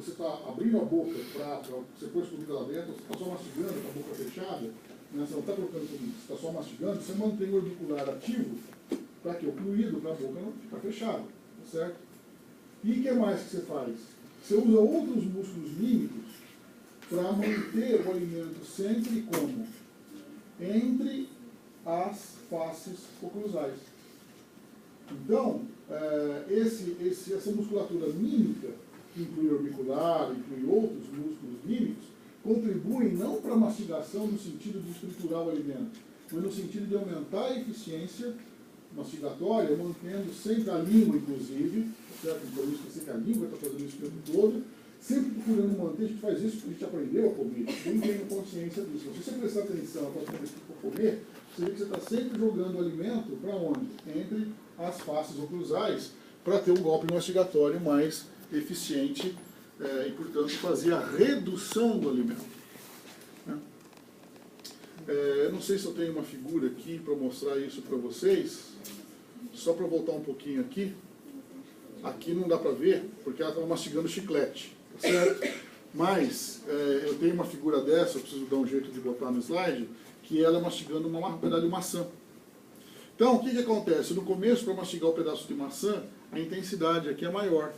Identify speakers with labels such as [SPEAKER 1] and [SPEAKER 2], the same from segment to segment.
[SPEAKER 1] você está abrindo a boca para você pôr comida lá dentro, você está só mastigando com a boca fechada, né, você não está colocando comida, você está só mastigando, você mantém o orbicular ativo para que o fluido para a boca não ficar fechado, tá certo? E o que mais que você faz? Você usa outros músculos mímicos para manter o alimento sempre como? Entre as faces oclusais. Então, essa musculatura mímica, que inclui orbicular, inclui outros músculos mímicos, contribuem não para a mastigação no sentido de estruturar o alimento, mas no sentido de aumentar a eficiência mastigatória, mantendo sempre a língua, inclusive, certo? Então, eu esqueci que a língua está fazendo isso o tempo todo, sempre procurando manter. A gente faz isso porque a gente aprendeu a comer, nem tem consciência disso. Se você prestar atenção quando você for comer, você vê que você está sempre jogando o alimento para onde? Entre as faces oclusais, para ter um golpe mastigatório mais eficiente e, portanto, fazer a redução do alimento. Né? Eu não sei se eu tenho uma figura aqui para mostrar isso para vocês, só para voltar um pouquinho aqui. Aqui não dá para ver, porque ela estava mastigando chiclete, tá certo? Mas eu tenho uma figura dessa, eu preciso dar um jeito de botar no slide, que ela mastigando um pedaço de maçã. Então, o que acontece? No começo, para mastigar o pedaço de maçã, a intensidade aqui é maior.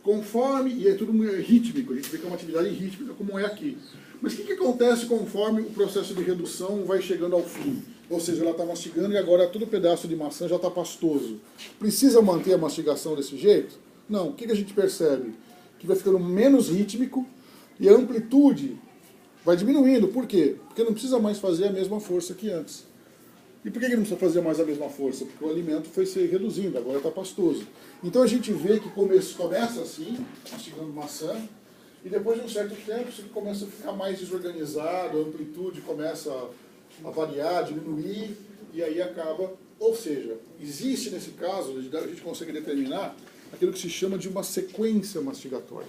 [SPEAKER 1] Conforme, e é tudo rítmico, a gente vê que é uma atividade rítmica, como é aqui. Mas o que acontece conforme o processo de redução vai chegando ao fim? Ou seja, ela está mastigando e agora todo pedaço de maçã já está pastoso. Precisa manter a mastigação desse jeito? Não. O que a gente percebe? Que vai ficando menos rítmico e a amplitude vai diminuindo. Por quê? Porque não precisa mais fazer a mesma força que antes. E por que não precisa fazer mais a mesma força? Porque o alimento foi se reduzindo, agora está pastoso. Então a gente vê que começa assim, mastigando maçã, e depois de um certo tempo isso começa a ficar mais desorganizado, a amplitude começa a variar, diminuir, e aí acaba. Ou seja, existe nesse caso, a gente consegue determinar aquilo que se chama de uma sequência mastigatória.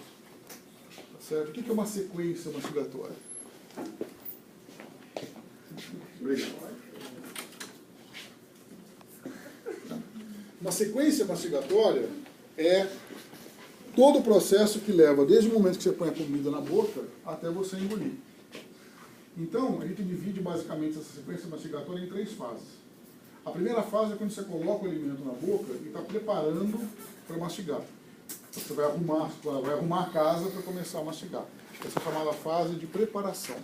[SPEAKER 1] Tá certo? O que é uma sequência mastigatória? Obrigado. Uma sequência mastigatória é todo o processo que leva desde o momento que você põe a comida na boca até você engolir. Então, a gente divide basicamente essa sequência mastigatória em 3 fases. A primeira fase é quando você coloca o alimento na boca e está preparando para mastigar. Você vai arrumar a casa para começar a mastigar. Essa é a chamada fase de preparação.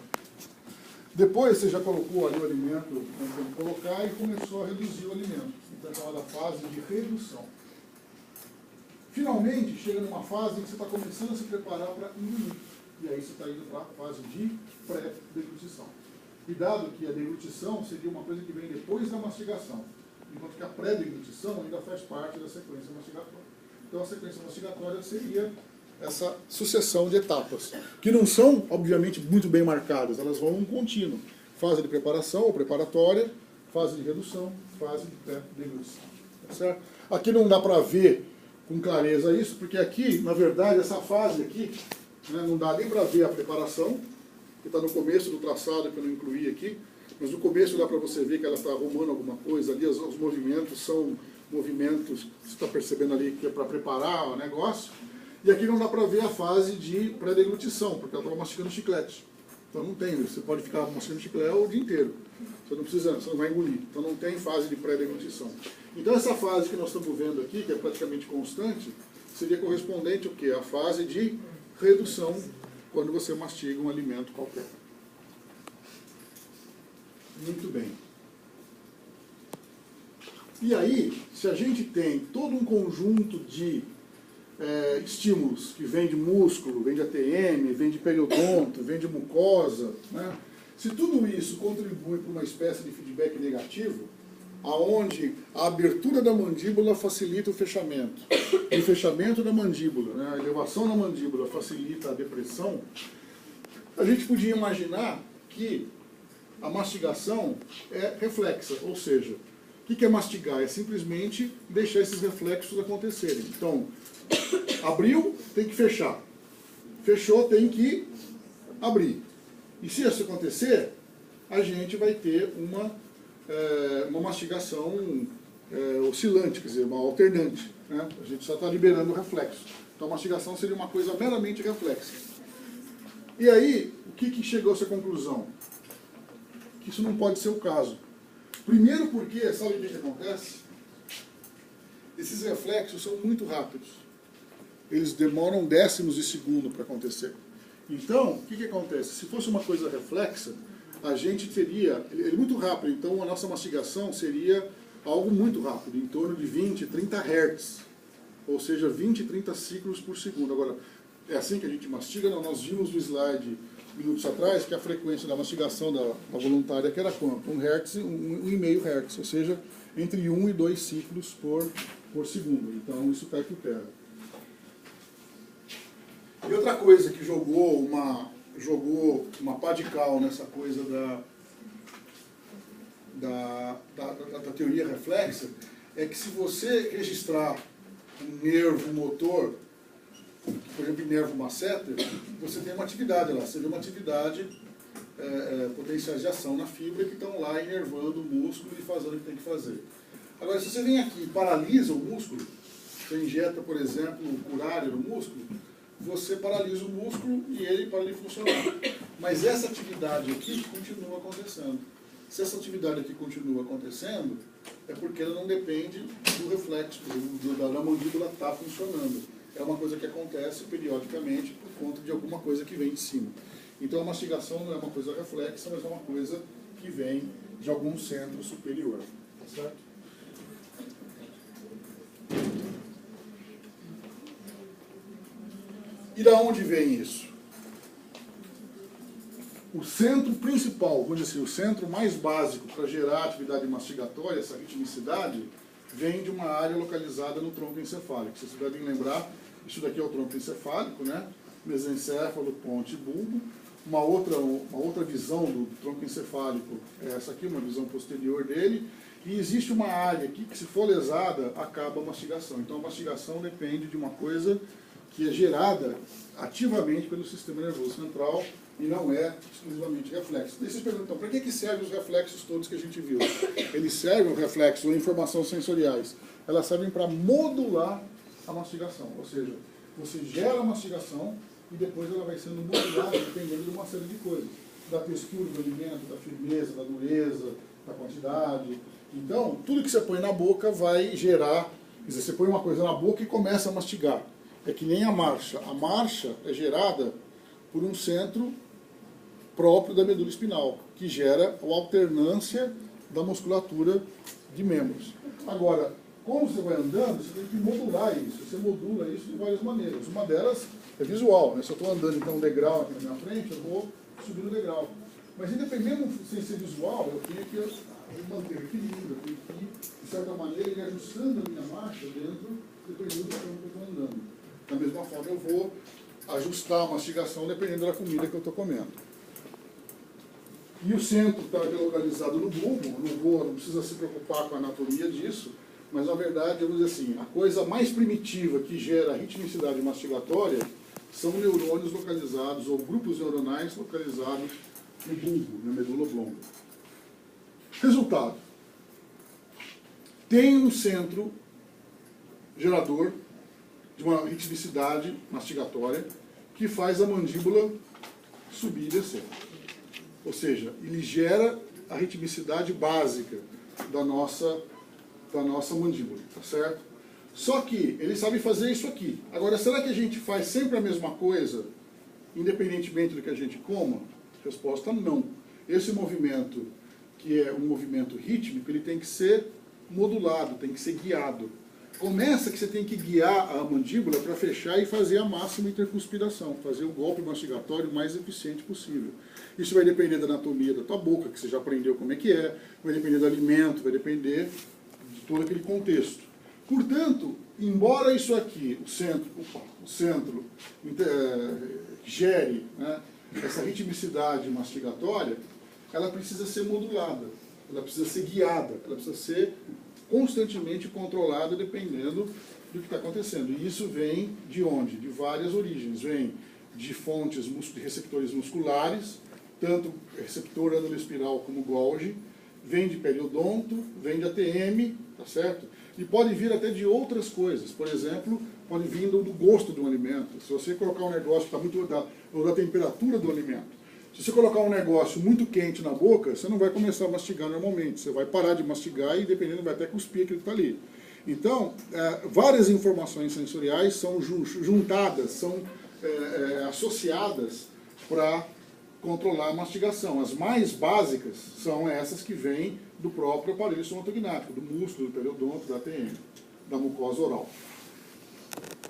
[SPEAKER 1] Depois você já colocou ali o alimento, tentando colocar, e começou a reduzir o alimento. Então é a chamada fase de redução. Finalmente, chega numa fase em que você está começando a se preparar para engolir. E aí você está indo para a fase de pré-deglutição. Cuidado que a deglutição seria uma coisa que vem depois da mastigação, enquanto que a pré-deglutição ainda faz parte da sequência mastigatória. Então a sequência mastigatória seria essa sucessão de etapas, que não são, obviamente, muito bem marcadas, elas vão em contínuo. Fase de preparação, ou preparatória, fase de redução, fase de pré-deglutição. Tá certo? Aqui não dá para ver com clareza isso, porque aqui, na verdade, essa fase aqui, né, não dá nem para ver a preparação, que está no começo do traçado, que eu não incluí aqui, mas no começo dá para você ver que ela está arrumando alguma coisa ali, os movimentos são movimentos, você está percebendo ali que é para preparar o negócio. E aqui não dá para ver a fase de pré-deglutição, porque ela estava mastigando chiclete. Então não tem, você pode ficar mastigando chiclete o dia inteiro. Você não vai engolir. Então não tem fase de pré-deglutição. Então essa fase que nós estamos vendo aqui, que é praticamente constante, seria correspondente ao quê? A fase de redução, quando você mastiga um alimento qualquer. Muito bem. E aí, se a gente tem todo um conjunto de estímulos que vem de músculo, vem de ATM, vem de periodonto, vem de mucosa, né? Se tudo isso contribui para uma espécie de feedback negativo, aonde a abertura da mandíbula facilita o fechamento, e o fechamento da mandíbula, né, a elevação da mandíbula facilita a depressão, a gente podia imaginar que a mastigação é reflexa, ou seja, o que é mastigar? É simplesmente deixar esses reflexos acontecerem. Então, abriu, tem que fechar. Fechou, tem que abrir. E se isso acontecer, a gente vai ter uma mastigação oscilante, quer dizer, uma alternante. Né? A gente só está liberando o reflexo. Então a mastigação seria uma coisa meramente reflexa. E aí, o que chegou a essa conclusão? Que isso não pode ser o caso. Primeiro porque, sabe o que acontece? Esses reflexos são muito rápidos. Eles demoram décimos de segundo para acontecer. Então, o que acontece? Se fosse uma coisa reflexa, a gente teria... Ele é muito rápido, então a nossa mastigação seria algo muito rápido, em torno de 20, 30 Hz. Ou seja, 20, 30 ciclos por segundo. Agora, é assim que a gente mastiga? Não, nós vimos no slide minutos atrás que a frequência da mastigação da voluntária que era quanto? 1 Hz, 1,5 Hz, ou seja, entre 1 e 2 ciclos por segundo. Então isso cai por terra. E outra coisa que jogou uma pá de cal nessa coisa da teoria reflexa é que se você registrar um nervo motor, por exemplo, nervo masseter, você tem uma atividade lá, você vê uma atividade, potenciais de ação na fibra que estão lá inervando o músculo e fazendo o que tem que fazer. Agora, se você vem aqui e paralisa o músculo, você injeta, por exemplo, curário no músculo, você paralisa o músculo e ele para de funcionar. Mas essa atividade aqui continua acontecendo. Se essa atividade aqui continua acontecendo, é porque ela não depende do reflexo, da mandíbula estar funcionando. É uma coisa que acontece periodicamente por conta de alguma coisa que vem de cima. Então a mastigação não é uma coisa reflexa, mas é uma coisa que vem de algum centro superior. Tá certo? E da onde vem isso? O centro principal, vamos dizer assim, o centro mais básico para gerar atividade mastigatória, essa ritmicidade, vem de uma área localizada no tronco encefálico. Vocês devem lembrar, isso daqui é o tronco encefálico, né? Mesencéfalo, ponte e bulbo. Uma outra visão do tronco encefálico é essa aqui, uma visão posterior dele. E existe uma área aqui que, se for lesada, acaba a mastigação. Então a mastigação depende de uma coisa que é gerada ativamente pelo sistema nervoso central e não é exclusivamente reflexo. Daí vocês perguntam, para que servem os reflexos todos que a gente viu? Eles servem, o reflexo, ou informações sensoriais, elas servem para modular a mastigação. Ou seja, você gera a mastigação e depois ela vai sendo modulada dependendo de uma série de coisas. Da textura do alimento, da firmeza, da dureza, da quantidade. Então, tudo que você põe na boca vai gerar... Quer dizer, você põe uma coisa na boca e começa a mastigar. É que nem a marcha. A marcha é gerada por um centro próprio da medula espinal, que gera a alternância da musculatura de membros. Agora, como você vai andando, você tem que modular isso. Você modula isso de várias maneiras. Uma delas é visual, né? Se eu estou andando então um degrau aqui na minha frente, eu vou subir o degrau. Mas independente de ser visual, eu tenho que manter o equilíbrio, eu tenho que, de certa maneira, ir ajustando a minha marcha dentro, dependendo do campo que eu estou andando. Da mesma forma, eu vou ajustar a mastigação dependendo da comida que eu estou comendo. E o centro está localizado no bulbo, não precisa se preocupar com a anatomia disso, mas na verdade, vamos dizer assim, a coisa mais primitiva que gera ritmicidade mastigatória são neurônios localizados, ou grupos neuronais localizados no bulbo, na medula oblonga. Resultado. Tem um centro gerador de uma ritmicidade mastigatória que faz a mandíbula subir e descer. Ou seja, ele gera a ritmicidade básica da nossa mandíbula, tá certo? Só que ele sabe fazer isso aqui. Agora, será que a gente faz sempre a mesma coisa, independentemente do que a gente coma? Resposta, não. Esse movimento, que é um movimento rítmico, ele tem que ser modulado, tem que ser guiado. Começa que você tem que guiar a mandíbula para fechar e fazer a máxima intercuspiração, fazer o golpe mastigatório o mais eficiente possível. Isso vai depender da anatomia da tua boca, que você já aprendeu como é que é, vai depender do alimento, vai depender de todo aquele contexto. Portanto, embora isso aqui, o centro gere, né, essa ritmicidade mastigatória, ela precisa ser modulada, ela precisa ser guiada, ela precisa ser constantemente controlada dependendo do que está acontecendo. E isso vem de onde? De várias origens. Vem de fontes de receptores musculares, tanto receptor ânalo-espiral como Golgi, vem de periodonto, vem de ATM, tá certo? E pode vir até de outras coisas, por exemplo, pode vir do gosto do alimento. Se você colocar um negócio que está muito ou da temperatura do alimento. Se você colocar um negócio muito quente na boca, você não vai começar a mastigar normalmente. Você vai parar de mastigar e, dependendo, vai até cuspir aquilo que está ali. Então, várias informações sensoriais são juntadas, são associadas para controlar a mastigação. As mais básicas são essas que vêm do próprio aparelho somatognático, do músculo, do periodonto, da ATM, da mucosa oral.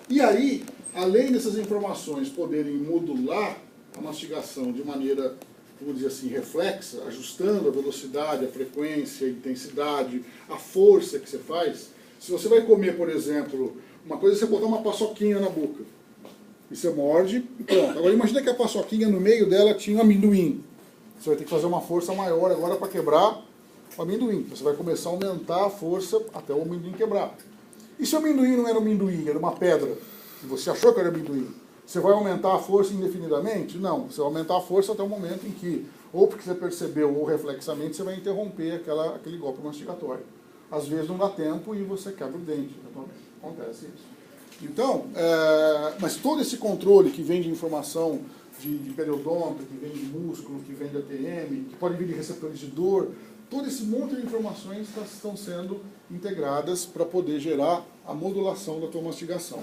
[SPEAKER 1] E aí, além dessas informações poderem modular a mastigação de maneira, vamos dizer assim, reflexa, ajustando a velocidade, a frequência, a intensidade, a força que você faz. Se você vai comer, por exemplo, uma coisa é você botar uma paçoquinha na boca. E você morde e pronto. Agora imagina que a paçoquinha, no meio dela, tinha um amendoim. Você vai ter que fazer uma força maior agora para quebrar o amendoim. Você vai começar a aumentar a força até o amendoim quebrar. E se o amendoim não era um amendoim, era uma pedra, e você achou que era amendoim, você vai aumentar a força indefinidamente? Não, você vai aumentar a força até o momento em que, ou porque você percebeu, ou reflexamente, você vai interromper aquele golpe mastigatório. Às vezes não dá tempo e você quebra o dente. Acontece isso. Então, mas todo esse controle que vem de informação de periodonto, que vem de músculo, que vem de ATM, que pode vir de receptores de dor, todo esse monte de informações estão sendo integradas para poder gerar a modulação da tua mastigação.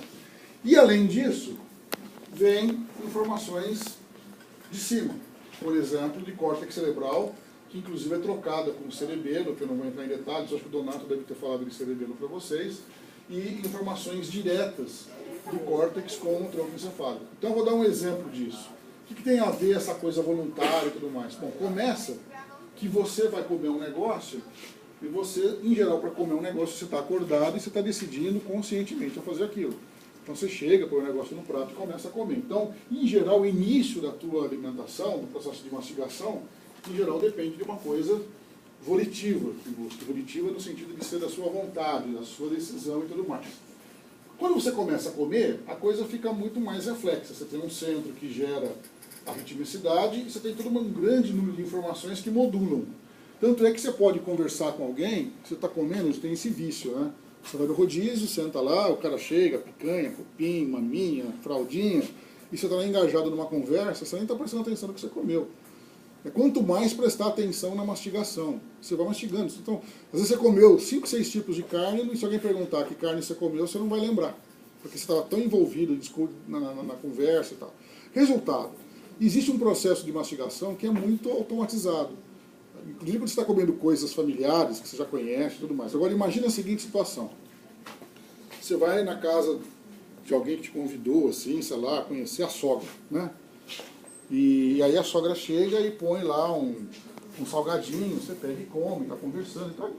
[SPEAKER 1] E além disso, vem informações de cima, por exemplo, de córtex cerebral, que inclusive é trocada com cerebelo, que eu não vou entrar em detalhes, acho que o Donato deve ter falado de cerebelo para vocês, e informações diretas do córtex com o tronco encefálico. Então eu vou dar um exemplo disso. O que tem a ver essa coisa voluntária e tudo mais? Bom, começa que você vai comer um negócio, e você, em geral, para comer um negócio, você está acordado e você está decidindo conscientemente a fazer aquilo. Então você chega, põe o negócio no prato e começa a comer. Então, em geral, o início da tua alimentação, do processo de mastigação, em geral depende de uma coisa volitiva, volitiva no sentido de ser da sua vontade, da sua decisão e tudo mais. Quando você começa a comer, a coisa fica muito mais reflexa. Você tem um centro que gera a ritmicidade e você tem todo um grande número de informações que modulam. Tanto é que você pode conversar com alguém, você está comendo, você tem esse vício, né? Você vai no rodízio, senta lá, o cara chega, picanha, cupim, maminha, fraldinha, e você está lá engajado numa conversa, você nem está prestando atenção no que você comeu. Quanto mais prestar atenção na mastigação, você vai mastigando. Então, às vezes você comeu 5, 6 tipos de carne, e se alguém perguntar que carne você comeu, você não vai lembrar, porque você estava tão envolvido na conversa e tal. Resultado, existe um processo de mastigação que é muito automatizado. Inclusive quando você está comendo coisas familiares, que você já conhece e tudo mais. Agora imagina a seguinte situação. Você vai na casa de alguém que te convidou, assim, sei lá, conhecer a sogra, né? E aí a sogra chega e põe lá um salgadinho, você pega e come, está conversando e tal.